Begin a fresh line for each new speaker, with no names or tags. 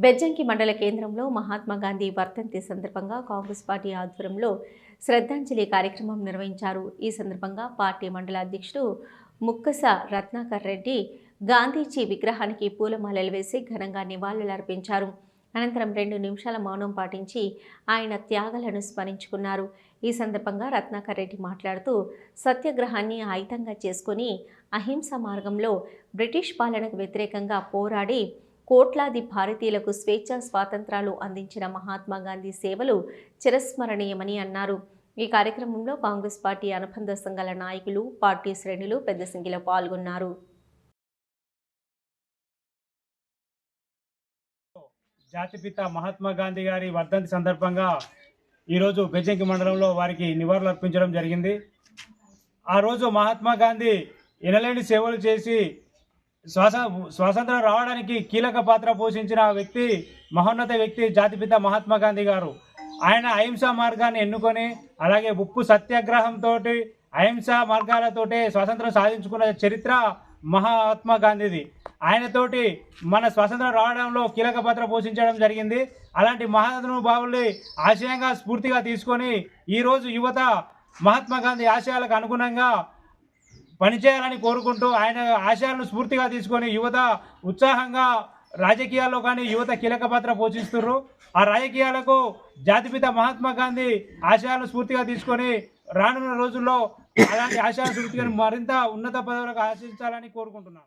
బెజ్జంకి మండల కేంద్రంలో మహాత్మా గాంధీ వర్ధంతి సందర్భంగా కాంగ్రెస్ పార్టీ ఆధ్వర్యంలో శ్రద్ధాంజలి కార్యక్రమం నిర్వహించారు. ఈ సందర్భంగా పార్టీ మండల అధ్యక్షుడు ముక్కస రత్నాకర్ రెడ్డి గాంధీజీ విగ్రహానికి పూలమాలలు వేసి ఘనంగా నివాళులర్పించారు. అనంతరం 2 నిమిషాల మౌనం పాటించి ఆయన త్యాగాలను స్మరించుకున్నారు. ఈ సందర్భంగా రత్నాకర్ రెడ్డి మాట్లాడుతూ సత్యాగ్రహాన్ని ఆయుధంగా చేసుకుని అహింస మార్గంలో బ్రిటిష్ పాలనకు వ్యతిరేకంగా పోరాడి కోట్లాది భారతీయులకు స్వేచ్ఛా స్వాతంత్రాలు అందించిన మహాత్మా గాంధీ సేవలు చిరస్మరణీయమని అన్నారు. ఈ కార్యక్రమంలో కాంగ్రెస్ పార్టీ అనుబంధ సంఘాల నాయకులు, పార్టీ శ్రేణులు పెద్ద సంఖ్యలో పాల్గొన్నారు.
జాతిపిత మహాత్మా గాంధీ గారి వర్ధంతి సందర్భంగా ఈరోజు బెజ్జంకి మండలంలో వారికి నివాళులు అర్పించడం జరిగింది. ఆ రోజు మహాత్మా గాంధీ ఎనలేని సేవలు చేసి స్వాతంత్రం రావడానికి కీలక పాత్ర పోషించిన వ్యక్తి, మహోన్నత వ్యక్తి జాతిపిత మహాత్మా గాంధీ గారు. ఆయన అహింసా మార్గాన్ని ఎన్నుకొని అలాగే ఉప్పు సత్యాగ్రహంతో అహింసా మార్గాలతోటే స్వాతంత్రం సాధించుకున్న చరిత్ర మహాత్మా గాంధీది. ఆయనతోటి మన స్వాతంత్రం రావడంలో కీలక పాత్ర పోషించడం జరిగింది. అలాంటి మహానుభావుల్ని ఆశయంగా స్ఫూర్తిగా తీసుకొని ఈరోజు యువత మహాత్మా గాంధీ ఆశయాలకు అనుగుణంగా పనిచేయాలని కోరుకుంటూ ఆయన ఆశయాలను స్ఫూర్తిగా తీసుకొని యువత ఉత్సాహంగా రాజకీయాల్లో కానీ యువత కీలక పాత్ర పోషిస్తున్నారు. ఆ రాజకీయాలకు జాతిపిత మహాత్మా గాంధీ ఆశయాలను స్ఫూర్తిగా తీసుకొని రానున్న రోజుల్లో అలాంటి ఆశయాలను స్ఫూర్తిగా మరింత ఉన్నత పదవులకు ఆశించాలని కోరుకుంటున్నాను.